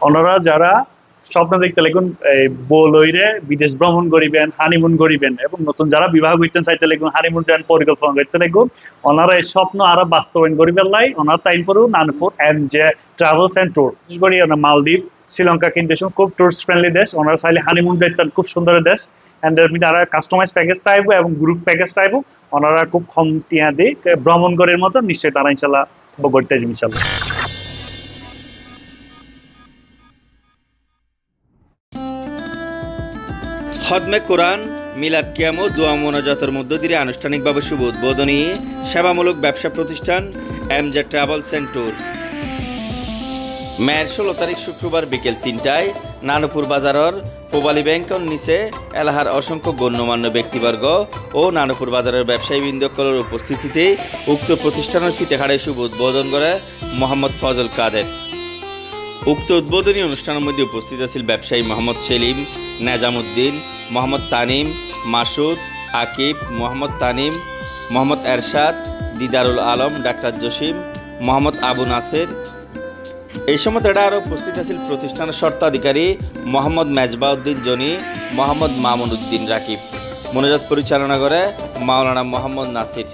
ওনারা যারা স্বপ্ন দেখতে লাগুন বউ লইরে বিদেশ ভ্রমণ করিবেন, হানিমুন করিবেন, এবং নতুন যারা বিবাহ করতে চাইতে লাগুন, হানিমুন যান পরিকল্পনা করতে লাগুন, ওনারা এই স্বপ্ন আরো বাস্তবায়ন করিবেন লাই ওনারা টাইম পড়ু নানুপুর এন্ড যে ট্রাভেলস এন্ড ট্যুর, বিশেষ করে মালদ্বীপ, শ্রীলঙ্কা কিন্তু খুব টুরিস্ট ফ্রেন্ডলি দেশ। ওনারা চাইলে হানিমুন দেখতেন, খুব সুন্দর দেশ। এন্ড এর মধ্যে আরো কাস্টমাইজ প্যাকেজ চাইব এবং গ্রুপ প্যাকেজ চাইব। ওনারা খুব কম টিয়া দিয়ে ভ্রমণ করার মতো নিশ্চয়ই তারা ইনশাল্লাহ করতে ইনশাল্লাহ। খদমে কোরআন, মিলাদ কিয়াম ও দোয়া মোনাজাতের মধ্য দিয়ে আনুষ্ঠানিকভাবে শুভ উদ্বোধনী সেবামূলক ব্যবসা প্রতিষ্ঠান এমজে ট্রাভেলস এন্ড ট্যুর। মেয়ের 16 তারিখ শুক্রবার বিকেল 3টায় নানুপুর বাজারের পোবালী ব্যাংকের নিচে এলাহার অসংখ্য গণ্যমান্য ব্যক্তিবর্গ ও নানুপুর বাজারের ব্যবসায়ী বৃন্দকলের উপস্থিতিতে উক্ত প্রতিষ্ঠানের ফিতেখাড়ে শুভ উদ্বোধন করে মোহাম্মদ ফজল কাদের। উক্ত উদ্বোধনী অনুষ্ঠানের মধ্যে উপস্থিত আছেন ব্যবসায়ী মোহাম্মদ সেলিম, নেজামুদ্দিন, মোহাম্মদ তানিম, মাসুদ, আকিব, মোহাম্মদ তানিম, মোহাম্মদ এরশাদ, দিদারুল আলম, ডাক্তার জসিম, মোহাম্মদ আবু নাসের। এই সময় তারা আরও উপস্থিত আছেন প্রতিষ্ঠানের স্বত্বাধিকারী মোহাম্মদ মেজবাউদ্দিন জনি, মোহাম্মদ মামুন উদ্দিন রাকিব। মোনাজাত পরিচালনা করে মাওলানা মোহাম্মদ নাসির।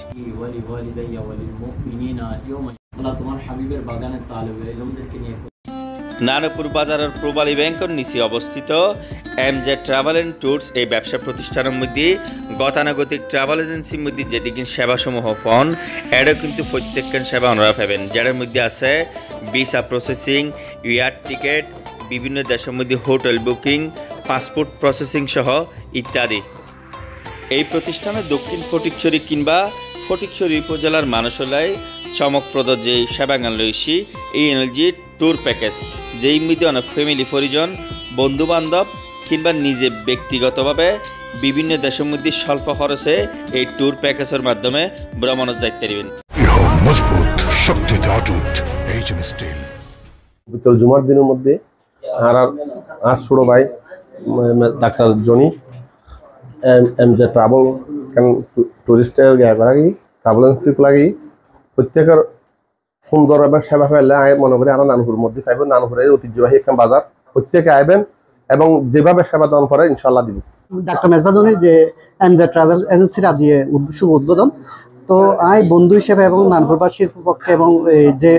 নানুপুর বাজারের প্রবালী ব্যাংকের নিচে অবস্থিত এমজে ট্রাভেল এন্ড ট্যুরস এই ব্যবসা প্রতিষ্ঠানের মধ্যে গতানুগতিক ট্রাভেল এজেন্সির মধ্যে যেদিকে সেবাসমূহ ফোন এরও কিন্তু প্রত্যেকখান সেবা ওনারা পাবেন, যার মধ্যে আছে ভিসা প্রসেসিং, এয়ার টিকেট, বিভিন্ন দেশের মধ্যে হোটেল বুকিং, পাসপোর্ট প্রসেসিং সহ ইত্যাদি। এই প্রতিষ্ঠানে দক্ষিণ ফটিকছড়ি কিংবা ফটিকছড়ি উপজেলার মানুষলাই চমকপ্রদ যে সেবাগান রয়েছে এই এনএলজি ট্যুর প্যাকেজ, যেই মধ্যে অনেক ফ্যামিলি পরিজন, বন্ধু বান্ধব কিংবা নিজে ব্যক্তিগতভাবে বিভিন্ন দেশের মধ্যে স্বল্প খরচে এই ট্যুর প্যাকেজের মাধ্যমে ভ্রমণের যাইতে পারবেন। মজবুত শক্তিতে অটুট এইচএম স্টিল। বিতল জুমার দিনের মধ্যে আর ছোট ভাই ডাক্তার জনি এমজে ট্রাভেল টুরিস্টের লাগি ট্রাভেল এজেন্সি লাগি প্রত্যেকের সুন্দর এবং সেবা পেলে আয় মনে করি আমরা নানুপুরের মধ্যে পাইব। নানুপুরের ঐতিহ্যবাহী একটা বাজার, প্রত্যেকে আইবেন এবং যেভাবে সেবা দান করে ইনশাল্লাহ দিব। ডাক্তার মেজবাউদ্দিনের যে এমজে ট্রাভেল এজেন্সির আজ শুভ উদ্বোধন, তো আই বন্ধু হিসেবে এবং নানুপুরবাসীর পক্ষে এবং যে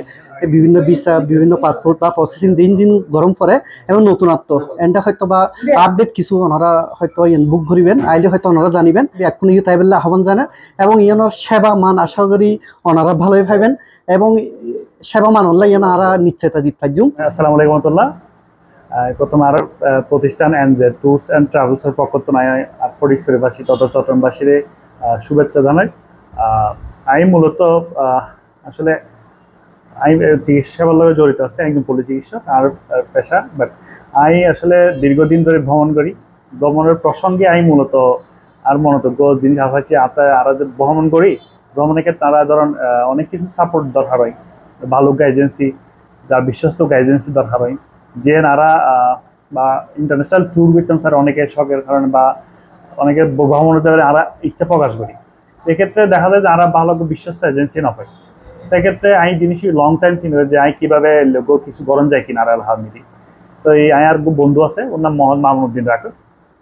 বিভিন্ন ভিসা, বিভিন্ন পাসপোর্ট বা প্রসেসিং দিন দিন গরম পড়ে এবং নতুনত্ব এন্ডা হয়তো বা আপডেট কিছু ওনারা হয়তো বুক করিবেন, আইলে হয়তো ওনারা জানিবেন এখন ইয়ে তাই বললে আহ্বান জানান এবং ইয়ানোর সেবা মান আশা করি ওনারা ভালোই পাইবেন এবং সেবা মান হল্লা ইয়ানা আরা নিশ্চয়তা দিতে পারজুম। আসসালামু আলাইকুম রহমতুল্লাহ। প্রথম আর প্রতিষ্ঠান এমজে ট্যুরস অ্যান্ড ট্রাভেলসের পক্ষ থেকে ফটিকছড়িবাসী তথা চট্টগ্রামবাসীর শুভেচ্ছা জানাই। আমি মূলত আসলে আমি চিকিৎসা সেবার লগে জড়িত আছে, একজন পল্লী চিকিৎসক আর পেশা। বাট আমি আসলে দীর্ঘদিন ধরে ভ্রমণ করি। ভ্রমণের প্রসঙ্গে আমি মূলত জিনিস আছে আর ভ্রমণ করি। ভ্রমণের ক্ষেত্রে তারা ধরেন অনেক কিছু সাপোর্ট দরকার হয়, ভালো এজেন্সি, যার বিশ্বস্ত এজেন্সি দরকার হয়, যে নারা বা ইন্টারন্যাশনাল ট্যুর করতাম স্যার অনেকে শখের কারণে বা অনেকে ভ্রমণের যাবে আরা ইচ্ছা প্রকাশ করি। এক্ষেত্রে দেখা যায় যে আরা ভালো বিশ্বস্ত এজেন্সি না হয়। সেক্ষেত্রে আমি জিনিসই লং টাইম চিনি যে আমি কীভাবে লোক কিছু গরম যায় কিনা আর আলহামদি। তো এই আর বন্ধু আছে, ওর নাম মোহাম্মদ মামুন উদ্দিন রাখো।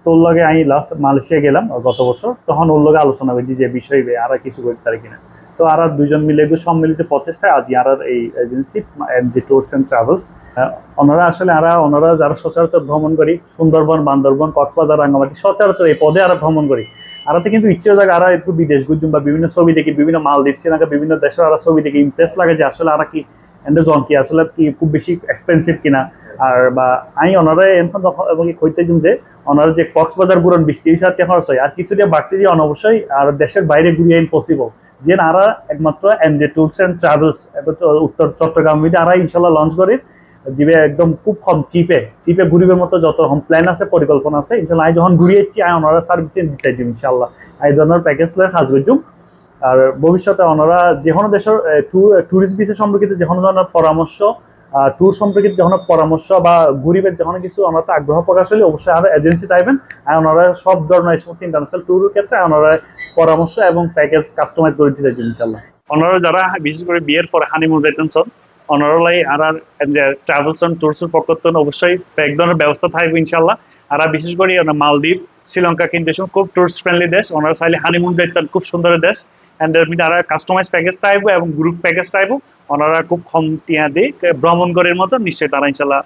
তো ওর লগে আমি লাস্ট মালয়েশিয়া গেলাম গত বছর, তখন ওর লগে আলোচনা করছি যে বিষয় আর কিছু করতে পারি কিনা। তো আর দুজন মিলে সম্মিলিত প্রচেষ্টায় আজ আর এই এজেন্সি এমজে ট্যুরস অ্যান্ড ট্রাভেলস ওনারা যারা সচরাচর ভ্রমণ করি সুন্দরবন, বান্দরবন, কক্সবাজার, রাঙ্গামাটি সচরাচর এই পদে আরা ভ্রমণ করি। আরাতে কিন্তু ইচ্ছে থাকে আরা একটু বিদেশ গুজুম বা বিভিন্ন ছবি দেখি, বিভিন্ন মালদ্বীপ, শ্রীলঙ্কা, বিভিন্ন দেশের আরা ছবি দেখি ইমপ্রেস লাগে যে আসলে আরা কি এন্ডজন কি আসলে কি খুব বেশি এক্সপেন্সিভ কিনা। আর বা আমি ওনারা এখন এবং কইতেছিলাম যে ওনারা যে কক্সবাজার ঘুরন 20-30 হাজার টাকা খরচ হয় আর কিছুটা বাড়তি দিয়ে অনবশ্যই আর দেশের বাইরে ঘুরিয়ে ইম্পসিবল যে আরা একমাত্র এমজে ট্যুরস অ্যান্ড ট্রাভেলস উত্তর চট্টগ্রাম মিডিয়া আরা ইনশাল্লাহ লঞ্চ করি যে একদম খুব কম চিপে ঘুরিবের মতো যত রকম প্ল্যান আছে, পরিকল্পনা আছে। ইনশাল্লাহ আমি যখন ঘুরিয়েছি আমি ওনারা সার্ভিসে দিতে দিই ইনশাল্লাহ। এই ধরনের প্যাকেজ লয়ে কাজ করছুম। আর ভবিষ্যতে ওনারা যে কোনো দেশের ট্যুরিস্ট বিষয় সম্পর্কিত যে কোনো ধরনের পরামর্শ, ট্যুর সম্পর্কিত যখন পরামর্শ বা ঘুরিবের যখন কিছু ওনারা আগ্রহ প্রকাশ হলে অবশ্যই আরো এজেন্সি পাইবেন। আর ওনারা সব ধরনের সমস্ত ইন্টারন্যাশনাল ট্যুরের ক্ষেত্রে ওনারা পরামর্শ এবং প্যাকেজ কাস্টমাইজ করে দিতে চাইছেন ইনশাল্লাহ। ওনারা যারা বিশেষ করে বিয়ের পরে হানিমুন যাইতেন সব অনারলাই আর ট্রাভেলস অ্যান্ড ট্যুরসের পক্ষ থেকে অবশ্যই এক ধরনের ব্যবস্থা থাকবে ইনশাল্লাহ। আর বিশেষ করে মালদ্বীপ, শ্রীলঙ্কা কিন্তু খুব টুরিস্ট ফ্রেন্ডলি দেশ, ওনারা চাইলে হানিমুন যাইতেন, খুব সুন্দর দেশ। এন্ড এর মধ্যে আর কাস্টমাইজ প্যাকেজ থাকবে এবং গ্রুপ প্যাকেজ থাকবে, ওনারা খুব কম টিয়া দিয়ে ভ্রমণ করার মতো নিশ্চয়ই তারা ইনশাল্লাহ